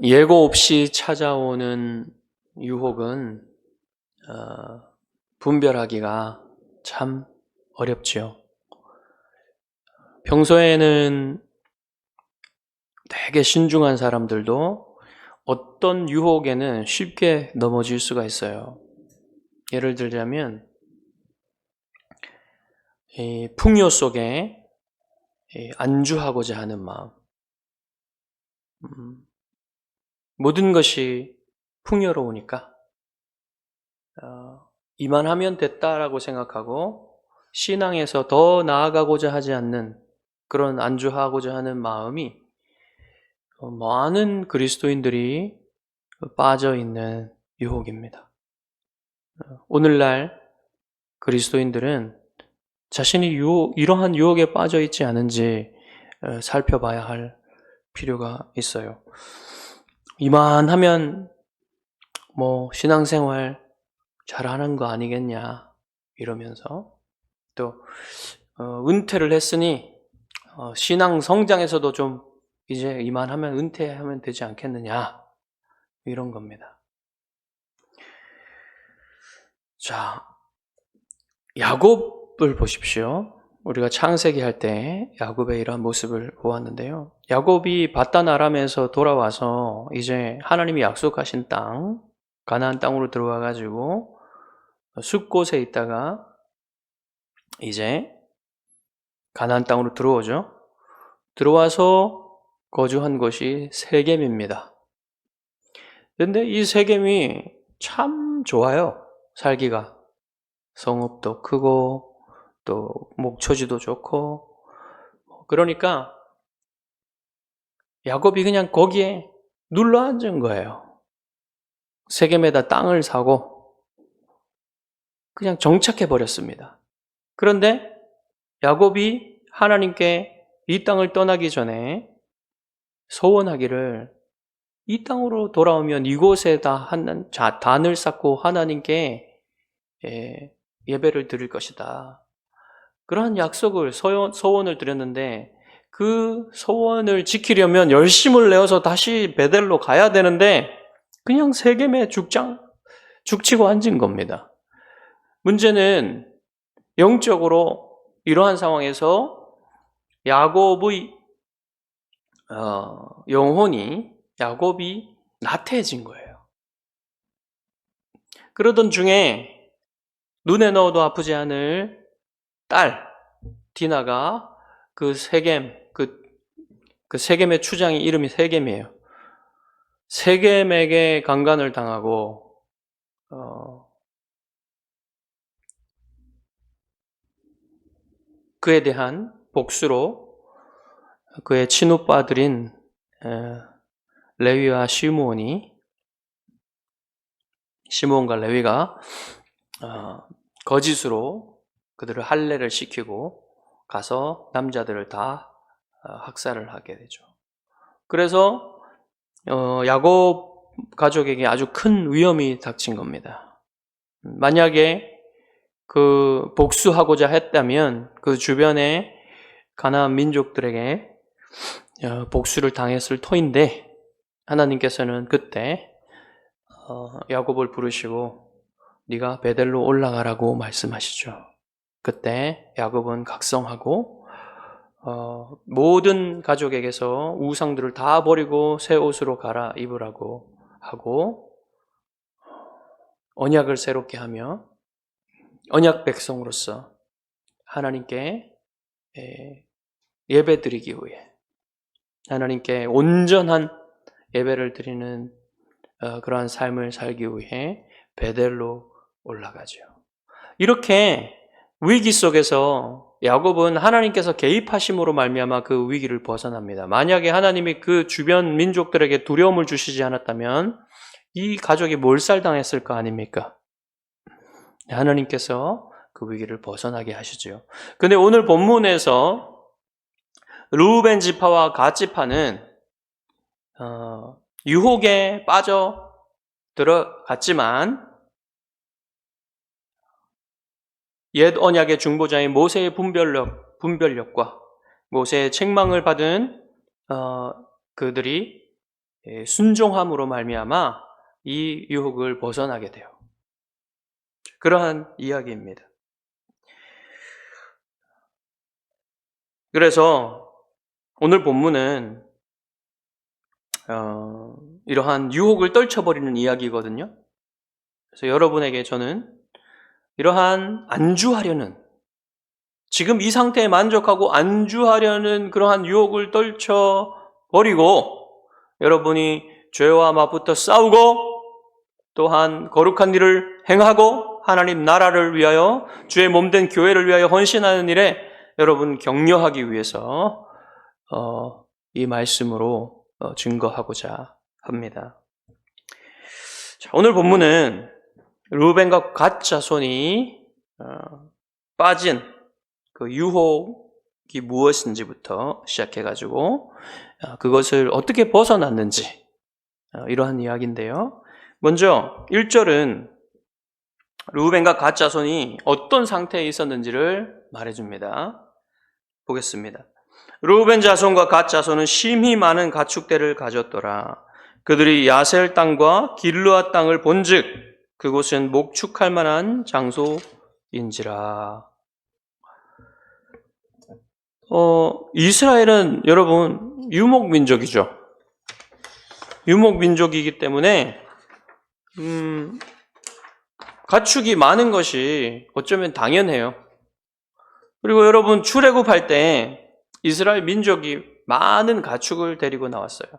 예고 없이 찾아오는 유혹은 분별하기가 참 어렵지요. 평소에는 되게 신중한 사람들도 어떤 유혹에는 쉽게 넘어질 수가 있어요. 예를 들자면 이 풍요 속에 안주하고자 하는 마음, 모든 것이 풍요로우니까 이만하면 됐다라고 생각하고 신앙에서 더 나아가고자 하지 않는 그런 안주하고자 하는 마음이 많은 그리스도인들이 빠져 있는 유혹입니다. 오늘날 그리스도인들은 자신이 이러한 유혹에 빠져 있지 않은지 살펴봐야 할 필요가 있어요. 이만하면 신앙생활 잘하는 거 아니겠냐 이러면서 또 은퇴를 했으니 신앙 성장에서도 좀 이제 이만하면 은퇴하면 되지 않겠느냐 이런 겁니다. 자, 야곱을 보십시오. 우리가 창세기 할 때 야곱의 이러한 모습을 보았는데요. 야곱이 바단 아람에서 돌아와서 이제 하나님이 약속하신 땅, 가나안 땅으로 들어와 가지고 숲곳에 있다가 이제 가나안 땅으로 들어오죠. 들어와서 거주한 곳이 세겜입니다. 그런데 이 세겜이 참 좋아요. 살기가. 성읍도 크고 또 목초지도 좋고 그러니까 야곱이 그냥 거기에 눌러 앉은 거예요. 세겜에다 땅을 사고 그냥 정착해 버렸습니다. 그런데 야곱이 하나님께 이 땅을 떠나기 전에 소원하기를 이 땅으로 돌아오면 이곳에다 단을 쌓고 하나님께 예배를 드릴 것이다. 그러한 약속을 소원을 드렸는데 그 소원을 지키려면 열심을 내어서 다시 베델로 가야 되는데 그냥 세겜에 죽치고 앉은 겁니다. 문제는 영적으로 이러한 상황에서 야곱의 영혼이 야곱이 나태해진 거예요. 그러던 중에 눈에 넣어도 아프지 않을 딸 디나가 그 세겜 그 세겜의 추장이 이름이 세겜이에요. 세겜에게 강간을 당하고 그에 대한 복수로 그의 친오빠들인 레위와 시므온과 레위가 거짓으로 그들을 할례를 시키고 가서 남자들을 다 학살을 하게 되죠. 그래서 야곱 가족에게 아주 큰 위험이 닥친 겁니다. 만약에 그 복수하고자 했다면 그 주변의 가나안 민족들에게 복수를 당했을 터인데 하나님께서는 그때 야곱을 부르시고 네가 베델로 올라가라고 말씀하시죠. 그때 야곱은 각성하고 모든 가족에게서 우상들을 다 버리고 새 옷으로 갈아입으라고 하고 언약을 새롭게 하며 언약 백성으로서 하나님께 예배드리기 위해 하나님께 온전한 예배를 드리는 그러한 삶을 살기 위해 베델로 올라가죠. 이렇게 위기 속에서 야곱은 하나님께서 개입하심으로 말미암아 그 위기를 벗어납니다. 만약에 하나님이 그 주변 민족들에게 두려움을 주시지 않았다면 이 가족이 몰살당했을 거 아닙니까? 하나님께서 그 위기를 벗어나게 하시죠. 근데 오늘 본문에서 르우벤 지파와 갓 지파는 유혹에 빠져 들어갔지만 옛 언약의 중보자인 모세의 분별력과 모세의 책망을 받은 그들이 순종함으로 말미암아 이 유혹을 벗어나게 돼요. 그러한 이야기입니다. 그래서 오늘 본문은 이러한 유혹을 떨쳐버리는 이야기거든요. 그래서 여러분에게 저는 이러한 안주하려는, 지금 이 상태에 만족하고 안주하려는 그러한 유혹을 떨쳐버리고 여러분이 죄와 맞붙어 싸우고 또한 거룩한 일을 행하고 하나님 나라를 위하여 주의 몸된 교회를 위하여 헌신하는 일에 여러분 격려하기 위해서 이 말씀으로 증거하고자 합니다. 자, 오늘 본문은 르우벤과 갓 자손이 빠진 그 유혹이 무엇인지부터 시작해가지고 그것을 어떻게 벗어났는지 이러한 이야기인데요. 먼저 1절은 르우벤과 갓 자손이 어떤 상태에 있었는지를 말해줍니다. 보겠습니다. 르우벤 자손과 갓 자손은 심히 많은 가축대를 가졌더라. 그들이 야셀 땅과 길르앗 땅을 본즉 그곳은 목축할 만한 장소인지라. 이스라엘은 여러분 유목민족이죠. 유목민족이기 때문에 가축이 많은 것이 어쩌면 당연해요. 그리고 여러분 출애굽할 때 이스라엘 민족이 많은 가축을 데리고 나왔어요.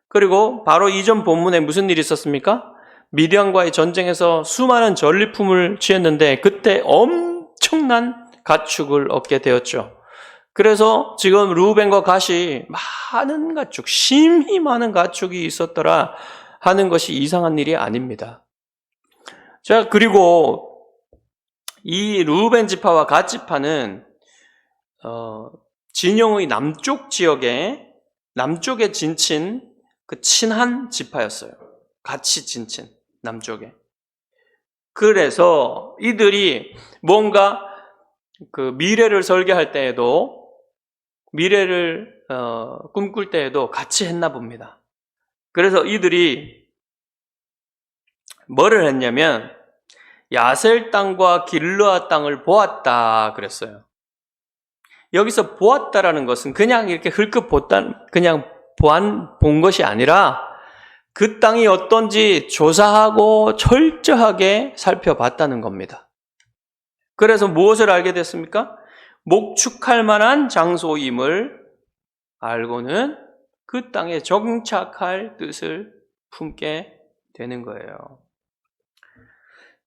그리고 바로 이전 본문에 무슨 일이 있었습니까? 미디안과의 전쟁에서 수많은 전리품을 취했는데 그때 엄청난 가축을 얻게 되었죠. 그래서 지금 르우벤과 갓이 많은 가축, 심히 많은 가축이 있었더라 하는 것이 이상한 일이 아닙니다. 자, 그리고 이 르우벤 지파와 갓 지파는 진영의 남쪽 지역에 남쪽에 진친 그 친한 지파였어요. 같이 진친 남쪽에. 그래서 이들이 뭔가 그 미래를 설계할 때에도 미래를 꿈꿀 때에도 같이 했나 봅니다. 그래서 이들이 뭐를 했냐면 야셀 땅과 길르앗 땅을 보았다 그랬어요. 여기서 보았다라는 것은 그냥 이렇게 흘끗 그냥 본 것이 아니라 그 땅이 어떤지 조사하고 철저하게 살펴봤다는 겁니다. 그래서 무엇을 알게 됐습니까? 목축할 만한 장소임을 알고는 그 땅에 정착할 뜻을 품게 되는 거예요.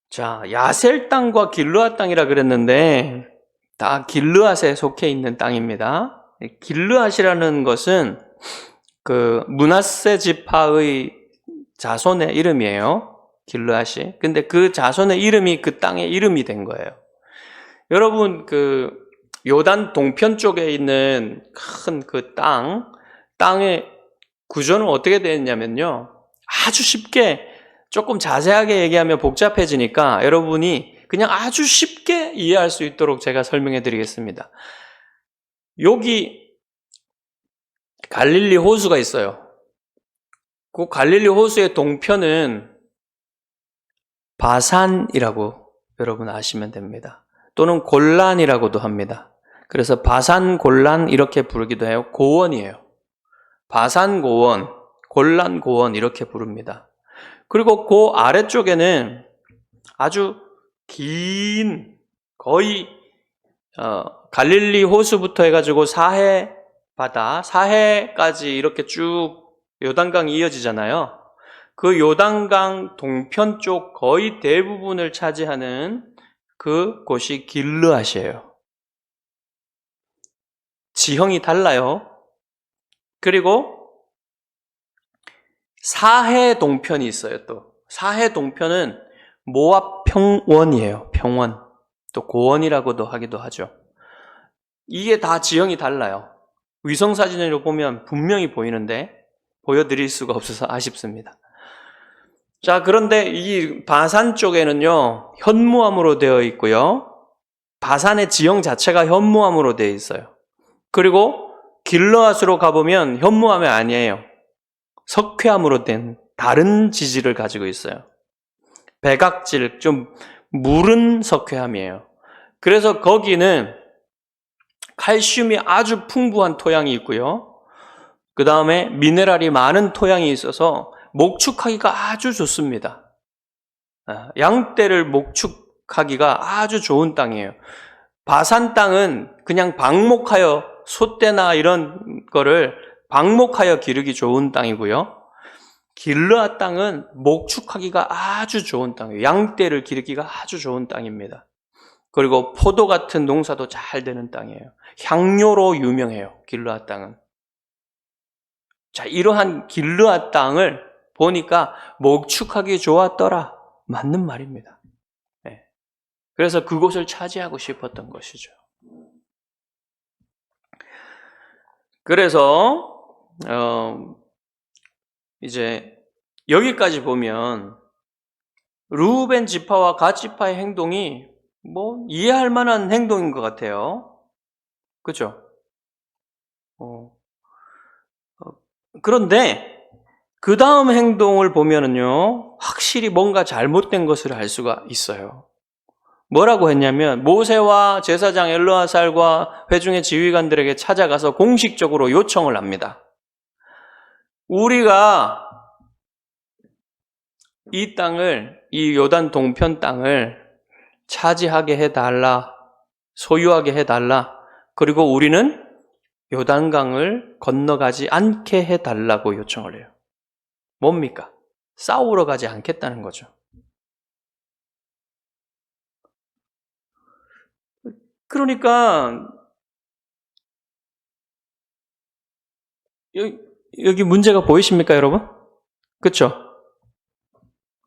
자, 야셀 땅과 길르앗 땅이라 그랬는데 다 길르앗에 속해 있는 땅입니다. 길르앗이라는 것은 그 므낫세 지파의 자손의 이름이에요. 길르앗이. 근데 그 자손의 이름이 그 땅의 이름이 된 거예요. 여러분 그 요단 동편 쪽에 있는 큰 그 땅의 구조는 어떻게 되었냐면요. 아주 쉽게 조금 자세하게 얘기하면 복잡해지니까 여러분이 그냥 아주 쉽게 이해할 수 있도록 제가 설명해 드리겠습니다. 여기 갈릴리 호수가 있어요. 그 갈릴리 호수의 동편은 바산이라고 여러분 아시면 됩니다. 또는 골란이라고도 합니다. 그래서 바산, 골란 이렇게 부르기도 해요. 고원이에요. 바산 고원, 골란 고원 이렇게 부릅니다. 그리고 그 아래쪽에는 아주 긴 거의 갈릴리 호수부터 해가지고 사해 바다, 사해까지 이렇게 쭉 요단강이 이어지잖아요. 그 요단강 동편 쪽 거의 대부분을 차지하는 그 곳이 길르앗이에요. 지형이 달라요. 그리고 사해 동편이 있어요. 또 사해 동편은 모압 평원이에요. 평원. 또 고원이라고도 하기도 하죠. 이게 다 지형이 달라요. 위성사진으로 보면 분명히 보이는데 보여드릴 수가 없어서 아쉽습니다. 자, 그런데 이 바산 쪽에는요, 현무암으로 되어 있고요. 바산의 지형 자체가 현무암으로 되어 있어요. 그리고 길르앗으로 가보면 현무암이 아니에요. 석회암으로 된 다른 지질을 가지고 있어요. 백악질, 좀 무른 석회암이에요. 그래서 거기는 칼슘이 아주 풍부한 토양이 있고요. 그 다음에 미네랄이 많은 토양이 있어서 목축하기가 아주 좋습니다. 양떼를 목축하기가 아주 좋은 땅이에요. 바산 땅은 그냥 방목하여 솥대나 이런 거를 방목하여 기르기 좋은 땅이고요. 길르앗 땅은 목축하기가 아주 좋은 땅이에요. 양떼를 기르기가 아주 좋은 땅입니다. 그리고 포도 같은 농사도 잘 되는 땅이에요. 향료로 유명해요. 길르앗 땅은. 자, 이러한 길르앗 땅을 보니까 목축하기 좋았더라. 맞는 말입니다. 네. 그래서 그곳을 차지하고 싶었던 것이죠. 그래서 이제 여기까지 보면 르우벤 지파와 갓 지파의 행동이 뭐 이해할 만한 행동인 것 같아요. 그렇죠? 그런데 그 다음 행동을 보면은요, 확실히 뭔가 잘못된 것을 알 수가 있어요. 뭐라고 했냐면 모세와 제사장 엘르아살과 회중의 지휘관들에게 찾아가서 공식적으로 요청을 합니다. 우리가 이 땅을, 이 요단 동편 땅을 차지하게 해달라, 소유하게 해달라. 그리고 우리는 요단강을 건너가지 않게 해달라고 요청을 해요. 뭡니까? 싸우러 가지 않겠다는 거죠. 그러니까 여기 문제가 보이십니까, 여러분? 그렇죠?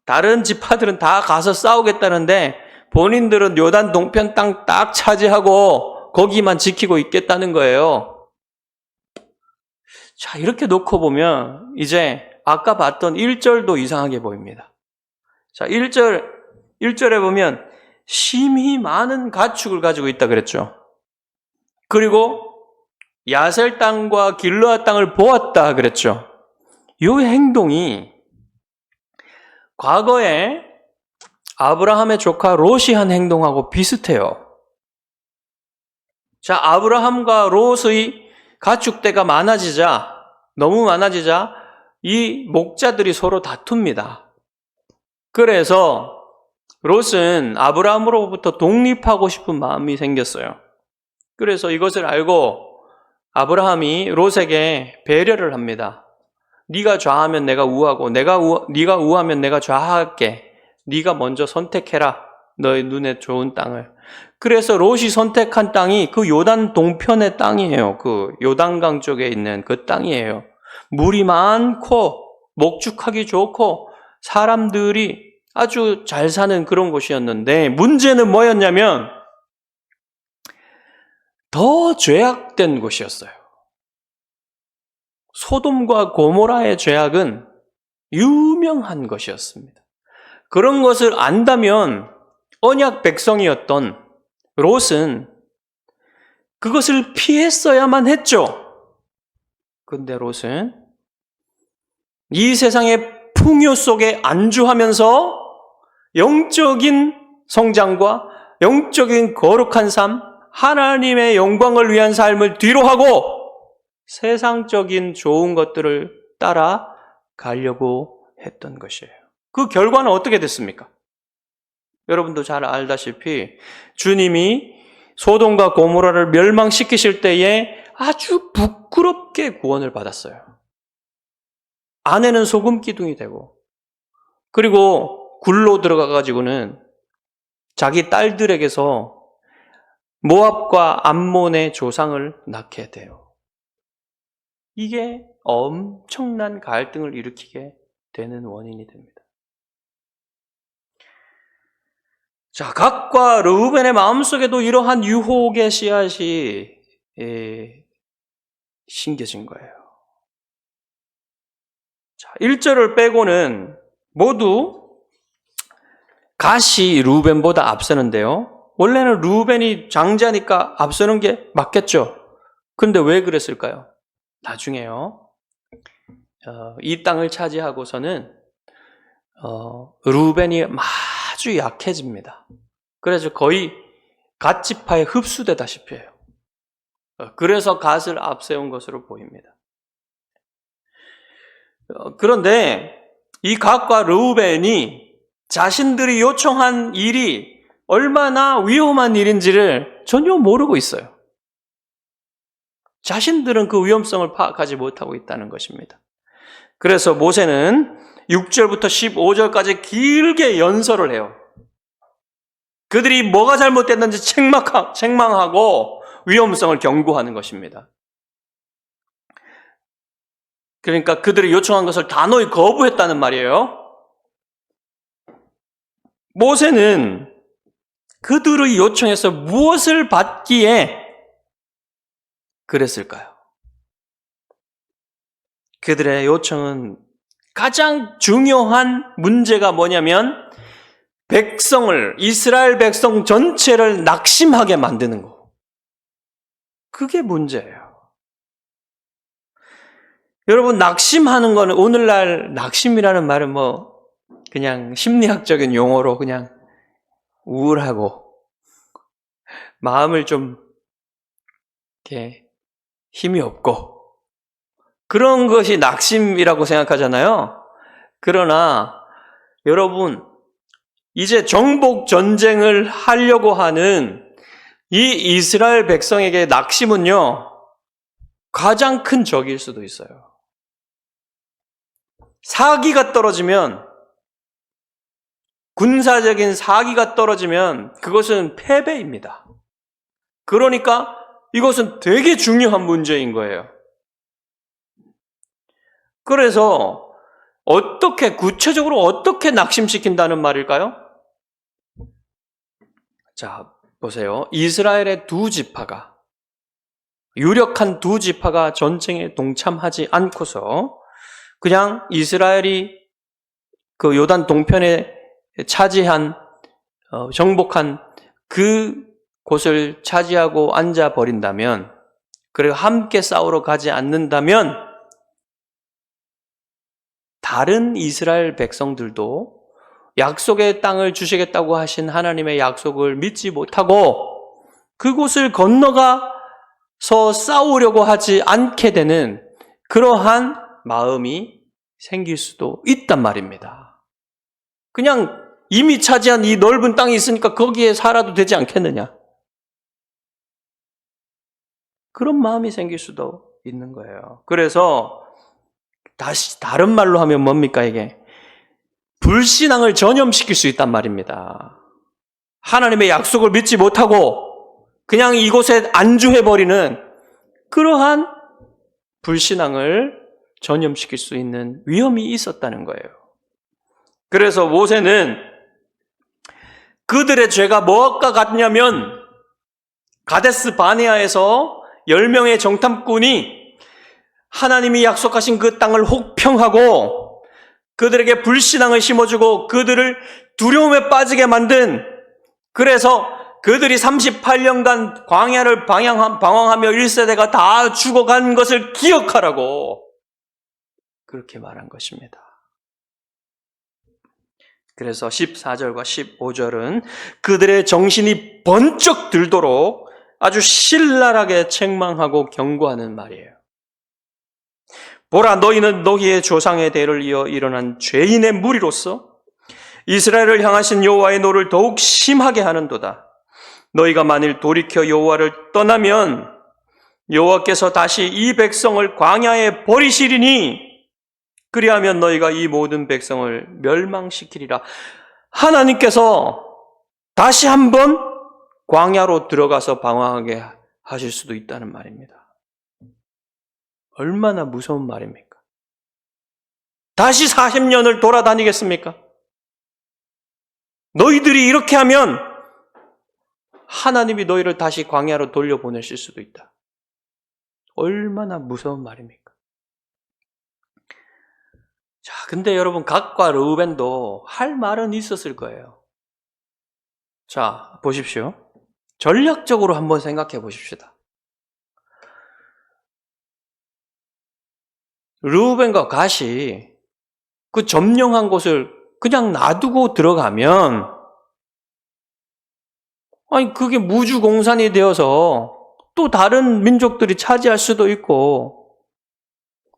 다른 지파들은 다 가서 싸우겠다는데 본인들은 요단 동편 땅 딱 차지하고 거기만 지키고 있겠다는 거예요. 자, 이렇게 놓고 보면 이제 아까 봤던 1절도 이상하게 보입니다. 자, 1절에 보면 심히 많은 가축을 가지고 있다 그랬죠. 그리고 야셀 땅과 길르앗 땅을 보았다 그랬죠. 이 행동이 과거에 아브라함의 조카 롯이 한 행동하고 비슷해요. 자, 아브라함과 롯의 가축대가 너무 많아지자 이 목자들이 서로 다툽니다. 그래서 롯은 아브라함으로부터 독립하고 싶은 마음이 생겼어요. 그래서 이것을 알고 아브라함이 롯에게 배려를 합니다. 네가 좌하면 내가 우하고 네가 우하면 내가 좌할게. 네가 먼저 선택해라. 너의 눈에 좋은 땅을. 그래서 롯이 선택한 땅이 그 요단 동편의 땅이에요. 그 요단강 쪽에 있는 그 땅이에요. 물이 많고 목축하기 좋고 사람들이 아주 잘 사는 그런 곳이었는데 문제는 뭐였냐면 더 죄악된 곳이었어요. 소돔과 고모라의 죄악은 유명한 것이었습니다. 그런 것을 안다면 언약 백성이었던 롯은 그것을 피했어야만 했죠. 그런데 롯은 이 세상의 풍요 속에 안주하면서 영적인 성장과 영적인 거룩한 삶, 하나님의 영광을 위한 삶을 뒤로하고 세상적인 좋은 것들을 따라 가려고 했던 것이에요. 그 결과는 어떻게 됐습니까? 여러분도 잘 알다시피 주님이 소돔과 고모라를 멸망시키실 때에 아주 부끄럽게 구원을 받았어요. 아내는 소금 기둥이 되고 그리고 굴로 들어가가지고는 자기 딸들에게서 모압과 암몬의 조상을 낳게 돼요. 이게 엄청난 갈등을 일으키게 되는 원인이 됩니다. 자, 갓과 르우벤의 마음속에도 이러한 유혹의 씨앗이 심겨진 거예요. 자, 1절을 빼고는 모두 갓이 르우벤보다 앞서는데요. 원래는 르우벤이 장자니까 앞서는 게 맞겠죠. 그런데 왜 그랬을까요? 나중에요. 이 땅을 차지하고서는 르우벤이 아주 약해집니다. 그래서 거의 갓 지파에 흡수되다시피 해요. 그래서 갓을 앞세운 것으로 보입니다. 그런데 이 갓과 르우벤이 자신들이 요청한 일이 얼마나 위험한 일인지를 전혀 모르고 있어요. 자신들은 그 위험성을 파악하지 못하고 있다는 것입니다. 그래서 모세는 6절부터 15절까지 길게 연설을 해요. 그들이 뭐가 잘못됐는지 책망하고 위험성을 경고하는 것입니다. 그러니까 그들이 요청한 것을 단호히 거부했다는 말이에요. 모세는 그들의 요청에서 무엇을 받기에 그랬을까요? 그들의 요청은 가장 중요한 문제가 뭐냐면 이스라엘 백성 전체를 낙심하게 만드는 거. 그게 문제예요. 여러분, 낙심하는 거는 오늘날 낙심이라는 말은 그냥 심리학적인 용어로 그냥 우울하고 마음을 좀 이렇게 힘이 없고 그런 것이 낙심이라고 생각하잖아요. 그러나 여러분, 이제 정복 전쟁을 하려고 하는 이 이스라엘 백성에게 낙심은요, 가장 큰 적일 수도 있어요. 사기가 떨어지면, 군사적인 사기가 떨어지면 그것은 패배입니다. 그러니까 이것은 되게 중요한 문제인 거예요. 그래서 구체적으로 어떻게 낙심시킨다는 말일까요? 자, 보세요. 이스라엘의 유력한 두 지파가 전쟁에 동참하지 않고서 그냥 이스라엘이 그 요단 동편에 정복한 그 곳을 차지하고 앉아버린다면, 그리고 함께 싸우러 가지 않는다면, 다른 이스라엘 백성들도 약속의 땅을 주시겠다고 하신 하나님의 약속을 믿지 못하고 그곳을 건너가서 싸우려고 하지 않게 되는 그러한 마음이 생길 수도 있단 말입니다. 그냥 이미 차지한 이 넓은 땅이 있으니까 거기에 살아도 되지 않겠느냐. 그런 마음이 생길 수도 있는 거예요. 그래서 다시 다른 말로 하면 뭡니까 이게? 불신앙을 전염시킬 수 있단 말입니다. 하나님의 약속을 믿지 못하고 그냥 이곳에 안주해버리는 그러한 불신앙을 전염시킬 수 있는 위험이 있었다는 거예요. 그래서 모세는 그들의 죄가 뭐가 같냐면 가데스 바네아에서 10명의 정탐꾼이 하나님이 약속하신 그 땅을 혹평하고 그들에게 불신앙을 심어주고 그들을 두려움에 빠지게 만든, 그래서 그들이 38년간 광야를 방황하며 1세대가 다 죽어간 것을 기억하라고 그렇게 말한 것입니다. 그래서 14절과 15절은 그들의 정신이 번쩍 들도록 아주 신랄하게 책망하고 경고하는 말이에요. 보라, 너희는 너희의 조상의 대를 이어 일어난 죄인의 무리로서 이스라엘을 향하신 여호와의 노를 더욱 심하게 하는도다. 너희가 만일 돌이켜 여호와를 떠나면 여호와께서 다시 이 백성을 광야에 버리시리니 그리하면 너희가 이 모든 백성을 멸망시키리라. 하나님께서 다시 한번 광야로 들어가서 방황하게 하실 수도 있다는 말입니다. 얼마나 무서운 말입니까? 다시 40년을 돌아다니겠습니까? 너희들이 이렇게 하면 하나님이 너희를 다시 광야로 돌려보내실 수도 있다. 얼마나 무서운 말입니까? 자, 근데 여러분, 갓과 르우벤도 할 말은 있었을 거예요. 자, 보십시오. 전략적으로 한번 생각해 보십시다. 르우벤과 갓이 그 점령한 곳을 그냥 놔두고 들어가면, 아니, 그게 무주공산이 되어서 또 다른 민족들이 차지할 수도 있고,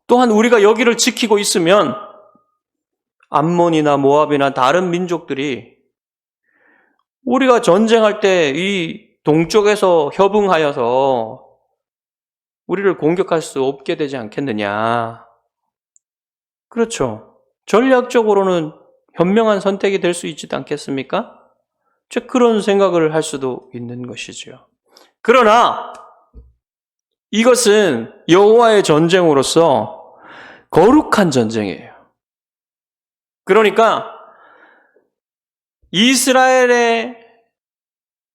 또한 우리가 여기를 지키고 있으면 암몬이나 모압이나 다른 민족들이 우리가 전쟁할 때 이 동쪽에서 협응하여서 우리를 공격할 수 없게 되지 않겠느냐. 그렇죠. 전략적으로는 현명한 선택이 될 수 있지 않겠습니까? 그런 생각을 할 수도 있는 것이지요. 그러나 이것은 여호와의 전쟁으로서 거룩한 전쟁이에요. 그러니까 이스라엘의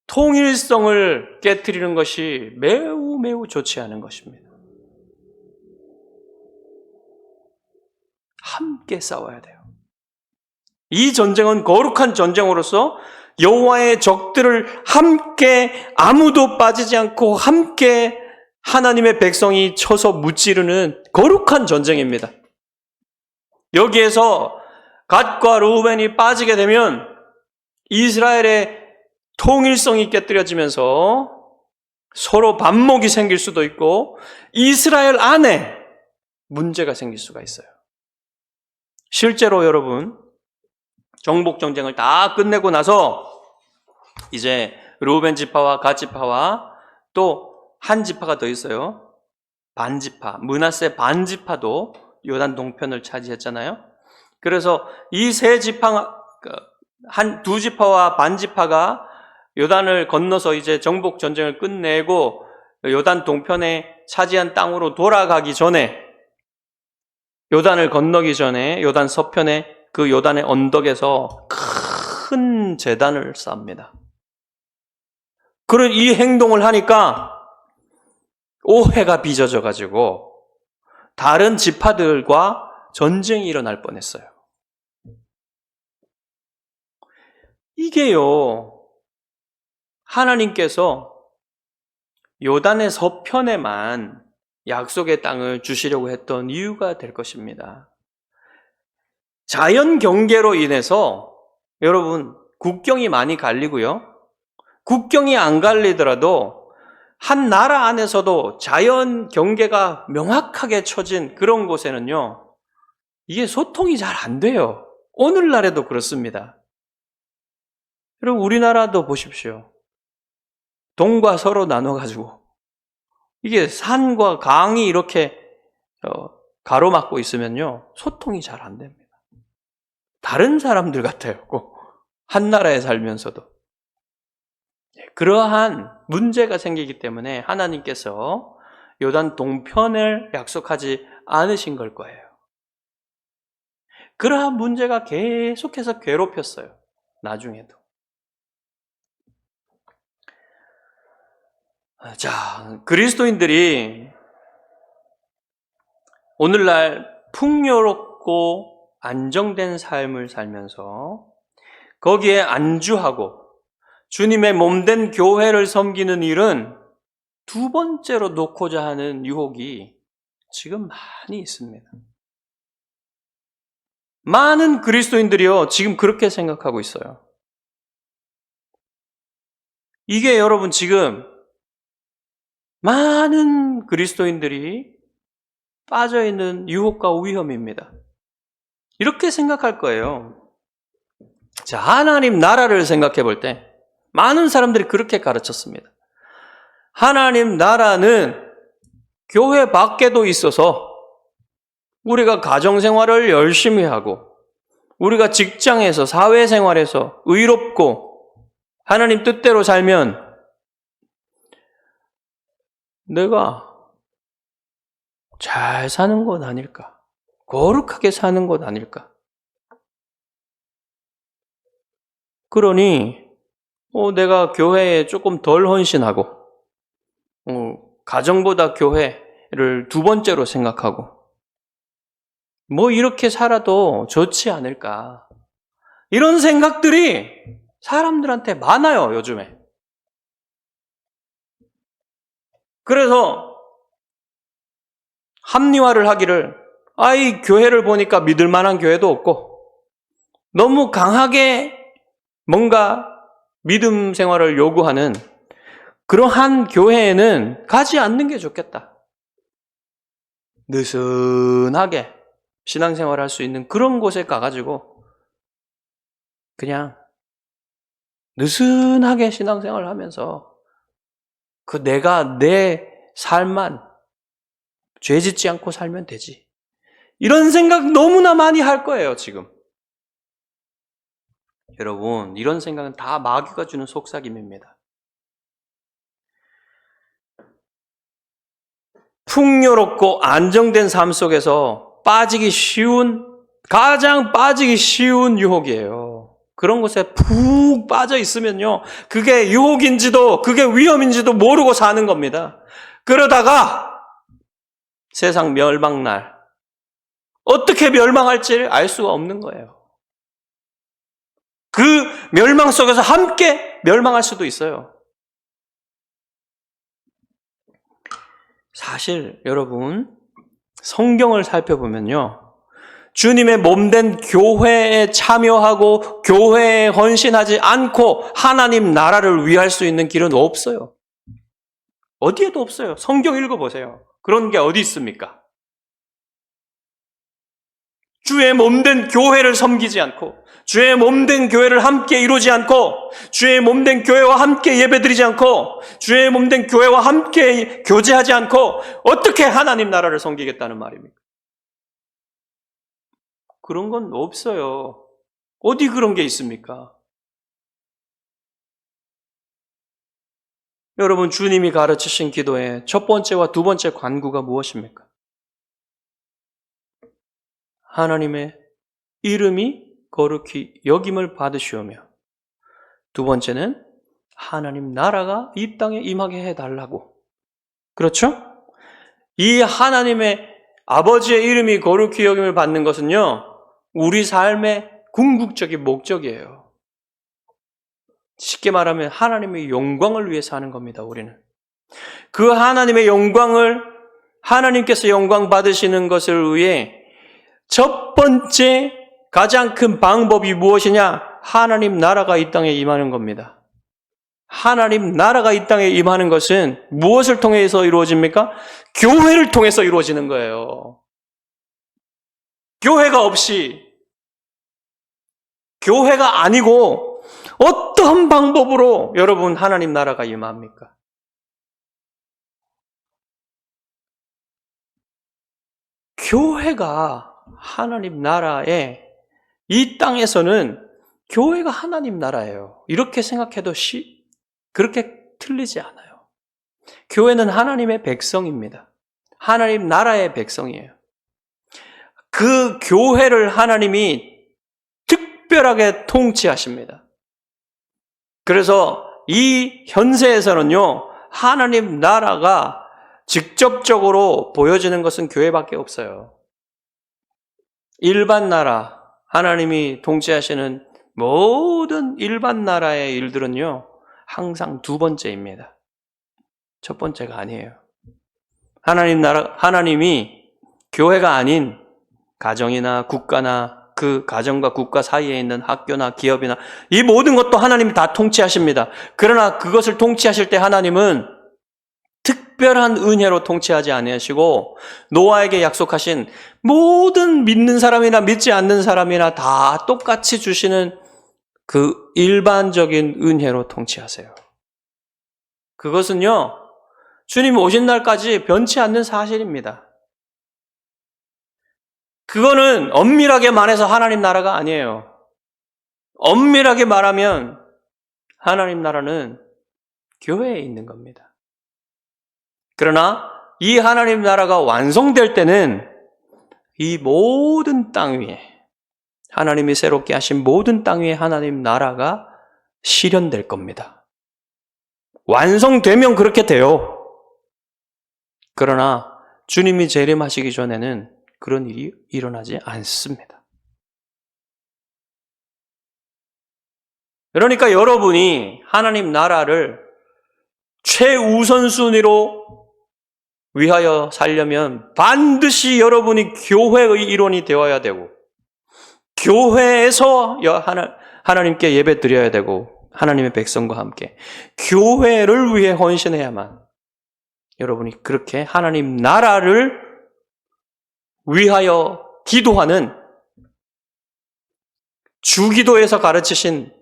통일성을 깨트리는 것이 매우 매우 좋지 않은 것입니다. 함께 싸워야 돼요. 이 전쟁은 거룩한 전쟁으로서 여호와의 적들을 함께 아무도 빠지지 않고 함께 하나님의 백성이 쳐서 무찌르는 거룩한 전쟁입니다. 여기에서 갓과 르우벤이 빠지게 되면 이스라엘의 통일성이 깨뜨려지면서 서로 반목이 생길 수도 있고 이스라엘 안에 문제가 생길 수가 있어요. 실제로 여러분, 정복 전쟁을 다 끝내고 나서 이제 르우벤 지파와 갓 지파와 또 한 지파가 더 있어요. 반지파, 므낫세 반지파도 요단 동편을 차지했잖아요. 그래서 이 세 지파, 두 지파와 반지파가 요단을 건너서 이제 정복 전쟁을 끝내고 요단 동편에 차지한 땅으로 돌아가기 전에, 요단을 건너기 전에 요단 서편에 그 요단의 언덕에서 큰 제단을 쌓습니다. 그런 이 행동을 하니까 오해가 빚어져 가지고 다른 지파들과 전쟁이 일어날 뻔했어요. 이게요, 하나님께서 요단의 서편에만 약속의 땅을 주시려고 했던 이유가 될 것입니다. 자연 경계로 인해서 여러분 국경이 많이 갈리고요. 국경이 안 갈리더라도 한 나라 안에서도 자연 경계가 명확하게 쳐진 그런 곳에는요, 이게 소통이 잘 안 돼요. 오늘날에도 그렇습니다. 여러분 우리나라도 보십시오. 동과 서로 나눠가지고 이게 산과 강이 이렇게 가로막고 있으면요, 소통이 잘 안 됩니다. 다른 사람들 같아요. 꼭 한 나라에 살면서도. 그러한 문제가 생기기 때문에 하나님께서 요단 동편을 약속하지 않으신 걸 거예요. 그러한 문제가 계속해서 괴롭혔어요. 나중에도. 자, 그리스도인들이 오늘날 풍요롭고 안정된 삶을 살면서 거기에 안주하고 주님의 몸된 교회를 섬기는 일은 두 번째로 놓고자 하는 유혹이 지금 많이 있습니다. 많은 그리스도인들이요, 지금 그렇게 생각하고 있어요. 이게 여러분 지금 많은 그리스도인들이 빠져있는 유혹과 위험입니다. 이렇게 생각할 거예요. 자, 하나님 나라를 생각해 볼 때 많은 사람들이 그렇게 가르쳤습니다. 하나님 나라는 교회 밖에도 있어서 우리가 가정생활을 열심히 하고 우리가 직장에서 사회생활에서 의롭고 하나님 뜻대로 살면 내가 잘 사는 것 아닐까? 거룩하게 사는 것 아닐까? 그러니 내가 교회에 조금 덜 헌신하고 가정보다 교회를 두 번째로 생각하고 이렇게 살아도 좋지 않을까? 이런 생각들이 사람들한테 많아요, 요즘에. 그래서 합리화를 하기를 이 교회를 보니까 믿을 만한 교회도 없고 너무 강하게 뭔가 믿음 생활을 요구하는 그러한 교회에는 가지 않는 게 좋겠다. 느슨하게 신앙생활을 할 수 있는 그런 곳에 가가지고 그냥 느슨하게 신앙생활을 하면서 내가 내 삶만 죄짓지 않고 살면 되지. 이런 생각 너무나 많이 할 거예요, 지금. 여러분, 이런 생각은 다 마귀가 주는 속삭임입니다. 풍요롭고 안정된 삶 속에서 가장 빠지기 쉬운 유혹이에요. 그런 곳에 푹 빠져 있으면요, 그게 유혹인지도 그게 위험인지도 모르고 사는 겁니다. 그러다가 세상 멸망날 어떻게 멸망할지 알 수가 없는 거예요. 그 멸망 속에서 함께 멸망할 수도 있어요. 사실 여러분, 성경을 살펴보면요, 주님의 몸된 교회에 참여하고 교회에 헌신하지 않고 하나님 나라를 위할 수 있는 길은 없어요. 어디에도 없어요. 성경 읽어보세요. 그런 게 어디 있습니까? 주의 몸된 교회를 섬기지 않고, 주의 몸된 교회를 함께 이루지 않고, 주의 몸된 교회와 함께 예배드리지 않고, 주의 몸된 교회와 함께 교제하지 않고 어떻게 하나님 나라를 섬기겠다는 말입니까? 그런 건 없어요. 어디 그런 게 있습니까? 여러분, 주님이 가르치신 기도의 첫 번째와 두 번째 관구가 무엇입니까? 하나님의 이름이 거룩히 여김을 받으시오며, 두 번째는 하나님 나라가 이 땅에 임하게 해달라고. 그렇죠? 이 하나님의 아버지의 이름이 거룩히 여김을 받는 것은요, 우리 삶의 궁극적인 목적이에요. 쉽게 말하면 하나님의 영광을 위해 사는 겁니다, 우리는. 그 하나님의 영광을, 하나님께서 영광 받으시는 것을 위해 첫 번째 가장 큰 방법이 무엇이냐? 하나님 나라가 이 땅에 임하는 겁니다. 하나님 나라가 이 땅에 임하는 것은 무엇을 통해서 이루어집니까? 교회를 통해서 이루어지는 거예요. 교회가 없이, 교회가 아니고 어떤 방법으로 여러분 하나님 나라가 임합니까? 교회가 하나님 나라에, 이 땅에서는 교회가 하나님 나라예요. 이렇게 생각해도 그렇게 틀리지 않아요. 교회는 하나님의 백성입니다. 하나님 나라의 백성이에요. 그 교회를 하나님이 특별하게 통치하십니다. 그래서 이 현세에서는요, 하나님 나라가 직접적으로 보여지는 것은 교회밖에 없어요. 일반 나라, 하나님이 통치하시는 모든 일반 나라의 일들은요, 항상 두 번째입니다. 첫 번째가 아니에요. 하나님이 교회가 아닌 가정이나 국가나 그 가정과 국가 사이에 있는 학교나 기업이나 이 모든 것도 하나님이 다 통치하십니다. 그러나 그것을 통치하실 때 하나님은 특별한 은혜로 통치하지 아니하시고 노아에게 약속하신 모든 믿는 사람이나 믿지 않는 사람이나 다 똑같이 주시는 그 일반적인 은혜로 통치하세요. 그것은요, 주님 오신 날까지 변치 않는 사실입니다. 그거는 엄밀하게 말해서 하나님 나라가 아니에요. 엄밀하게 말하면 하나님 나라는 교회에 있는 겁니다. 그러나 이 하나님 나라가 완성될 때는 이 모든 땅 위에, 하나님이 새롭게 하신 모든 땅 위에 하나님 나라가 실현될 겁니다. 완성되면 그렇게 돼요. 그러나 주님이 재림하시기 전에는 그런 일이 일어나지 않습니다. 그러니까 여러분이 하나님 나라를 최우선순위로 위하여 살려면 반드시 여러분이 교회의 일원이 되어야 되고, 교회에서 하나님께 예배 드려야 되고, 하나님의 백성과 함께 교회를 위해 헌신해야만 여러분이 그렇게 하나님 나라를 위하여 기도하는 주기도에서 가르치신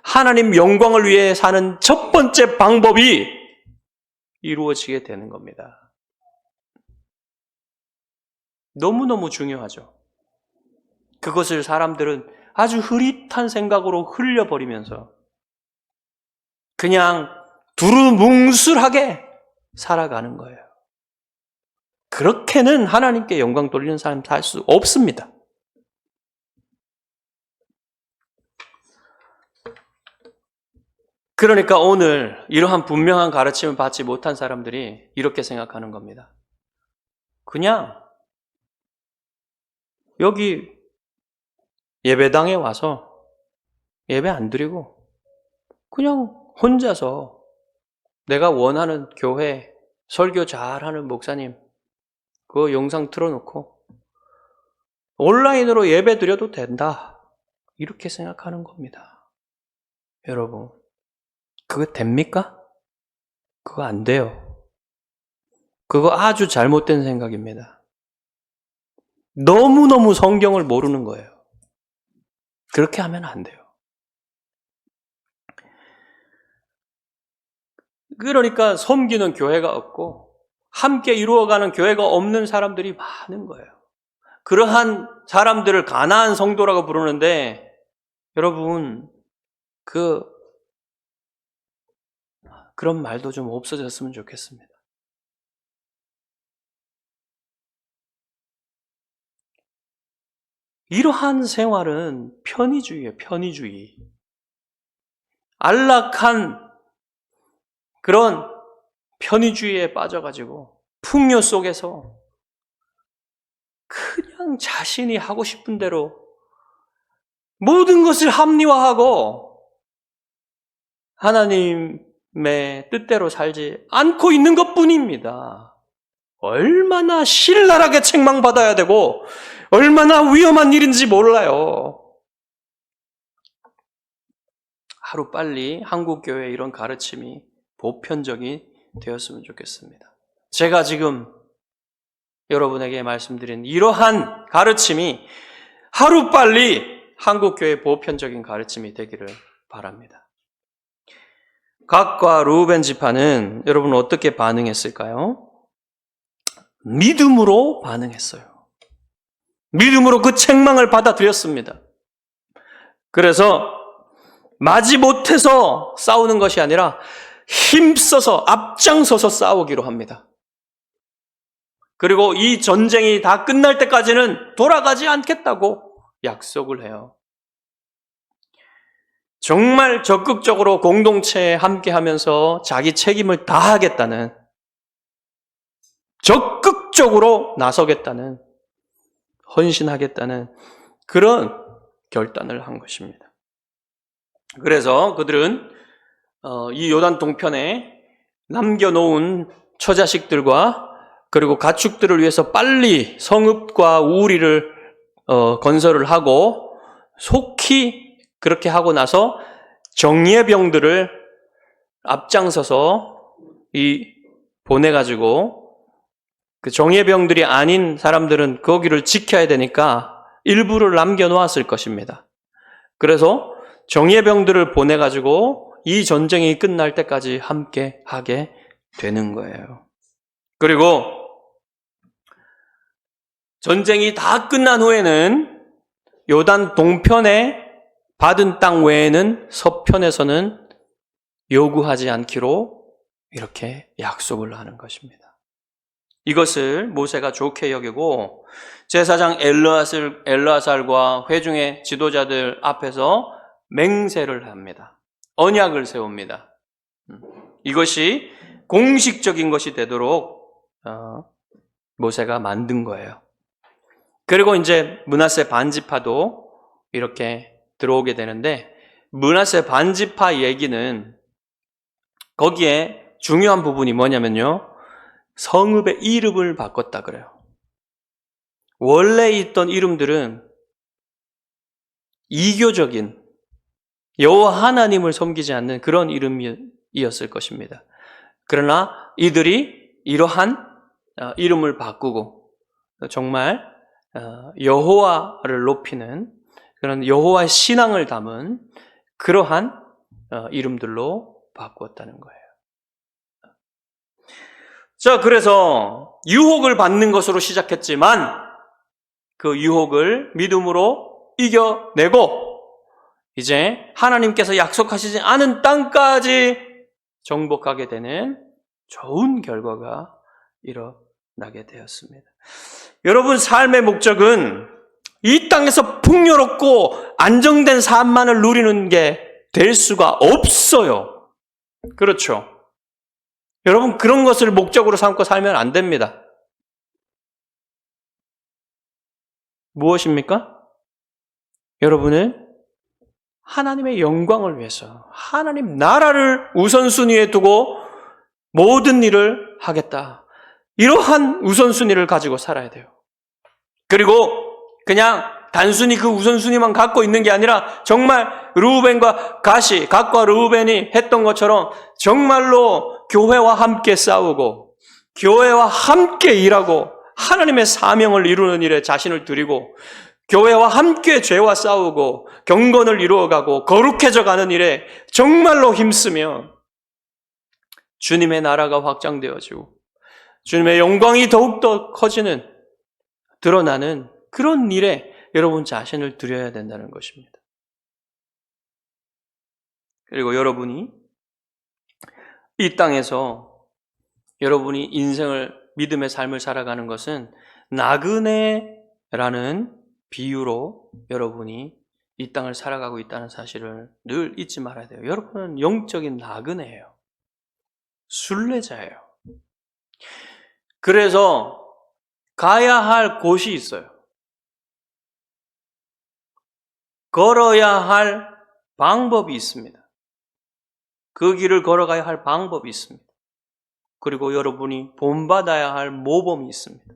하나님 영광을 위해 사는 첫 번째 방법이 이루어지게 되는 겁니다. 너무너무 중요하죠. 그것을 사람들은 아주 흐릿한 생각으로 흘려버리면서 그냥 두루뭉술하게 살아가는 거예요. 그렇게는 하나님께 영광 돌리는 삶 살 수 없습니다. 그러니까 오늘 이러한 분명한 가르침을 받지 못한 사람들이 이렇게 생각하는 겁니다. 그냥 여기 예배당에 와서 예배 안 드리고 그냥 혼자서 내가 원하는 교회 설교 잘하는 목사님 그 영상 틀어놓고 온라인으로 예배 드려도 된다. 이렇게 생각하는 겁니다. 여러분, 그거 됩니까? 그거 안 돼요. 그거 아주 잘못된 생각입니다. 너무너무 성경을 모르는 거예요. 그렇게 하면 안 돼요. 그러니까 섬기는 교회가 없고 함께 이루어가는 교회가 없는 사람들이 많은 거예요. 그러한 사람들을 가나안 성도라고 부르는데 여러분 그런 말도 좀 없어졌으면 좋겠습니다. 이러한 생활은 편의주의예요. 편의주의. 안락한 그런 편의주의에 빠져가지고 풍요 속에서 그냥 자신이 하고 싶은 대로 모든 것을 합리화하고 하나님의 뜻대로 살지 않고 있는 것뿐입니다. 얼마나 신랄하게 책망받아야 되고 얼마나 위험한 일인지 몰라요. 하루빨리 한국교회의 이런 가르침이 보편적이 되었으면 좋겠습니다. 제가 지금 여러분에게 말씀드린 이러한 가르침이 하루빨리 한국교회의 보편적인 가르침이 되기를 바랍니다. 갓과 르우벤 지파는 여러분 어떻게 반응했을까요? 믿음으로 반응했어요. 믿음으로 그 책망을 받아들였습니다. 그래서 마지못해서 싸우는 것이 아니라 힘써서 앞장서서 싸우기로 합니다. 그리고 이 전쟁이 다 끝날 때까지는 돌아가지 않겠다고 약속을 해요. 정말 적극적으로 공동체에 함께하면서 자기 책임을 다하겠다는, 적극적으로 나서겠다는, 헌신하겠다는 그런 결단을 한 것입니다. 그래서 그들은 이 요단 동편에 남겨놓은 처자식들과 그리고 가축들을 위해서 빨리 성읍과 우리를 건설을 하고 속히 그렇게 하고 나서 정예병들을 앞장서서 보내가지고 그 정예병들이 아닌 사람들은 거기를 지켜야 되니까 일부를 남겨놓았을 것입니다. 그래서 정예병들을 보내가지고 이 전쟁이 끝날 때까지 함께 하게 되는 거예요. 그리고 전쟁이 다 끝난 후에는 요단 동편에 받은 땅 외에는 서편에서는 요구하지 않기로 이렇게 약속을 하는 것입니다. 이것을 모세가 좋게 여기고 제사장 엘르아살과 회중의 지도자들 앞에서 맹세를 합니다. 언약을 세웁니다. 이것이 공식적인 것이 되도록 모세가 만든 거예요. 그리고 이제 므낫세 반지파도 이렇게 들어오게 되는데 므낫세 반지파 얘기는 거기에 중요한 부분이 뭐냐면요. 성읍의 이름을 바꿨다 그래요. 원래 있던 이름들은 이교적인 여호와 하나님을 섬기지 않는 그런 이름이었을 것입니다. 그러나 이들이 이러한 이름을 바꾸고 정말 여호와를 높이는 그런 여호와의 신앙을 담은 그러한 이름들로 바꾸었다는 거예요. 자, 그래서 유혹을 받는 것으로 시작했지만 그 유혹을 믿음으로 이겨내고 이제 하나님께서 약속하시지 않은 땅까지 정복하게 되는 좋은 결과가 일어나게 되었습니다. 여러분, 삶의 목적은 이 땅에서 풍요롭고 안정된 삶만을 누리는 게 될 수가 없어요. 그렇죠? 여러분, 그런 것을 목적으로 삼고 살면 안 됩니다. 무엇입니까? 여러분은 하나님의 영광을 위해서 하나님 나라를 우선순위에 두고 모든 일을 하겠다. 이러한 우선순위를 가지고 살아야 돼요. 그리고 그냥 단순히 그 우선순위만 갖고 있는 게 아니라 정말 르우벤과 갓과 르우벤이 했던 것처럼 정말로 교회와 함께 싸우고 교회와 함께 일하고 하나님의 사명을 이루는 일에 자신을 드리고 교회와 함께 죄와 싸우고 경건을 이루어가고 거룩해져 가는 일에 정말로 힘쓰면 주님의 나라가 확장되어지고 주님의 영광이 더욱더 커지는 드러나는 그런 일에 여러분 자신을 드려야 된다는 것입니다. 그리고 여러분이 이 땅에서 여러분이 인생을 믿음의 삶을 살아가는 것은 나그네라는 비유로 여러분이 이 땅을 살아가고 있다는 사실을 늘 잊지 말아야 돼요. 여러분은 영적인 나그네예요. 순례자예요. 그래서 가야 할 곳이 있어요. 걸어야 할 방법이 있습니다. 그 길을 걸어가야 할 방법이 있습니다. 그리고 여러분이 본받아야 할 모범이 있습니다.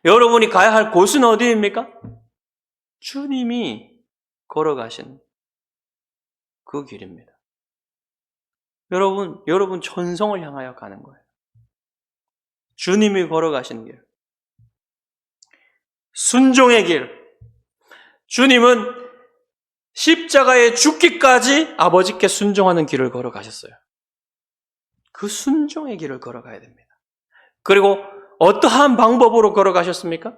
여러분이 가야 할 곳은 어디입니까? 주님이 걸어가신 그 길입니다. 여러분 천성을 향하여 가는 거예요. 주님이 걸어가신 길. 순종의 길. 주님은 십자가에 죽기까지 아버지께 순종하는 길을 걸어가셨어요. 그 순종의 길을 걸어가야 됩니다. 그리고 어떠한 방법으로 걸어가셨습니까?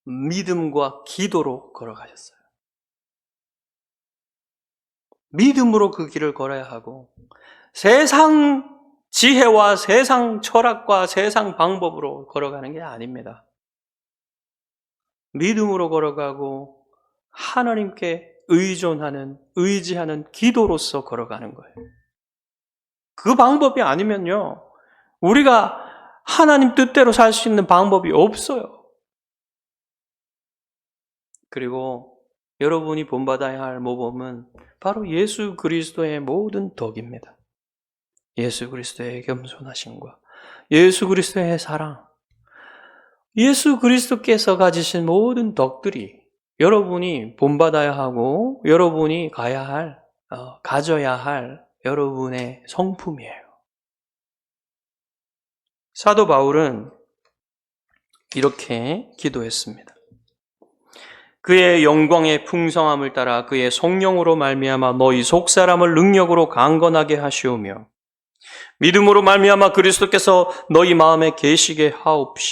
믿음과 기도로 걸어가셨어요. 믿음으로 그 길을 걸어야 하고 세상 지혜와 세상 철학과 세상 방법으로 걸어가는 게 아닙니다. 믿음으로 걸어가고 하나님께 의지하는 기도로서 걸어가는 거예요. 그 방법이 아니면요, 우리가 하나님 뜻대로 살 수 있는 방법이 없어요. 그리고 여러분이 본받아야 할 모범은 바로 예수 그리스도의 모든 덕입니다. 예수 그리스도의 겸손하심과 예수 그리스도의 사랑, 예수 그리스도께서 가지신 모든 덕들이 여러분이 본받아야 하고 여러분이 가져야 할 여러분의 성품이에요. 사도 바울은 이렇게 기도했습니다. 그의 영광의 풍성함을 따라 그의 성령으로 말미암아 너희 속사람을 능력으로 강건하게 하시오며 믿음으로 말미암아 그리스도께서 너희 마음에 계시게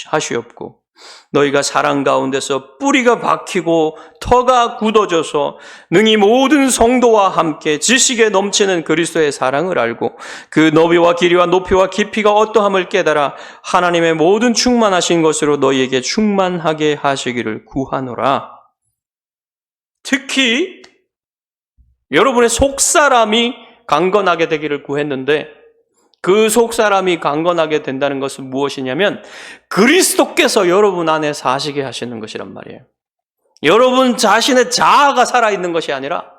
하시옵고 너희가 사랑 가운데서 뿌리가 박히고 터가 굳어져서 능히 모든 성도와 함께 지식에 넘치는 그리스도의 사랑을 알고 그 너비와 길이와 높이와 깊이가 어떠함을 깨달아 하나님의 모든 충만하신 것으로 너희에게 충만하게 하시기를 구하노라. 특히 여러분의 속사람이 강건하게 되기를 구했는데 그 속사람이 강건하게 된다는 것은 무엇이냐면 그리스도께서 여러분 안에 사시게 하시는 것이란 말이에요. 여러분 자신의 자아가 살아있는 것이 아니라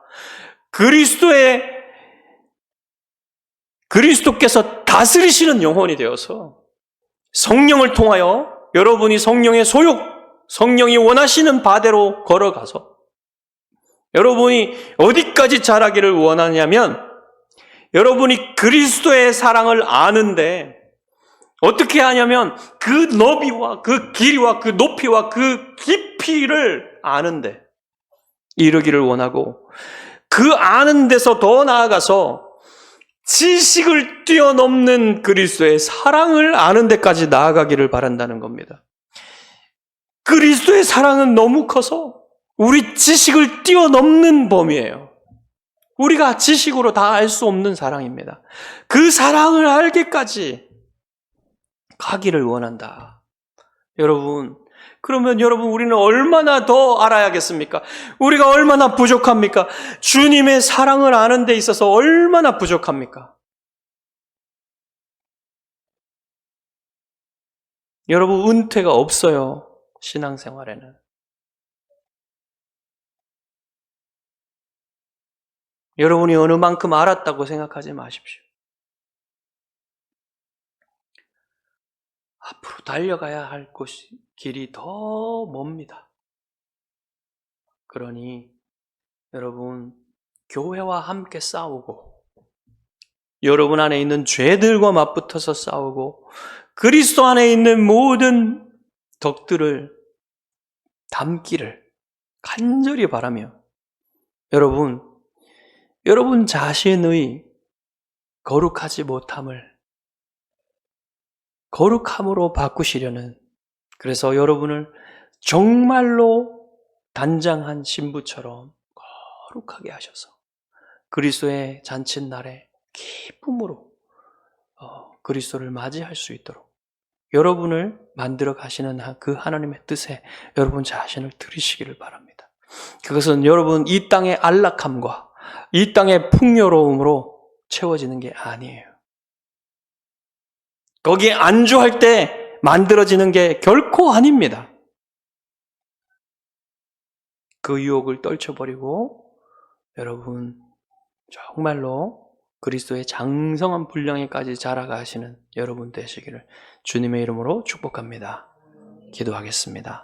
그리스도의 그리스도께서 다스리시는 영혼이 되어서 성령을 통하여 여러분이 성령의 소욕, 성령이 원하시는 바대로 걸어가서 여러분이 어디까지 자라기를 원하냐면 여러분이 그리스도의 사랑을 아는데 어떻게 하냐면 그 너비와 그 길이와 그 높이와 그 깊이를 아는데 이르기를 원하고 그 아는 데서 더 나아가서 지식을 뛰어넘는 그리스도의 사랑을 아는 데까지 나아가기를 바란다는 겁니다. 그리스도의 사랑은 너무 커서 우리 지식을 뛰어넘는 범위예요. 우리가 지식으로 다 알 수 없는 사랑입니다. 그 사랑을 알기까지 가기를 원한다. 여러분, 그러면 여러분 우리는 얼마나 더 알아야겠습니까? 우리가 얼마나 부족합니까? 주님의 사랑을 아는 데 있어서 얼마나 부족합니까? 여러분 은퇴가 없어요. 신앙생활에는. 여러분이 어느 만큼 알았다고 생각하지 마십시오. 앞으로 달려가야 할 길이 더 멉니다. 그러니 여러분 교회와 함께 싸우고 여러분 안에 있는 죄들과 맞붙어서 싸우고 그리스도 안에 있는 모든 덕들을 담기를 간절히 바라며 여러분 자신의 거룩하지 못함을 거룩함으로 바꾸시려는 그래서 여러분을 정말로 단장한 신부처럼 거룩하게 하셔서 그리스도의 잔칫날에 기쁨으로 그리스도를 맞이할 수 있도록 여러분을 만들어 가시는 그 하나님의 뜻에 여러분 자신을 들이시기를 바랍니다. 그것은 여러분 이 땅의 안락함과 이 땅의 풍요로움으로 채워지는 게 아니에요. 거기에 안주할 때 만들어지는 게 결코 아닙니다. 그 유혹을 떨쳐버리고 여러분 정말로 그리스도의 장성한 분량에까지 자라가시는 여러분 되시기를 주님의 이름으로 축복합니다. 기도하겠습니다.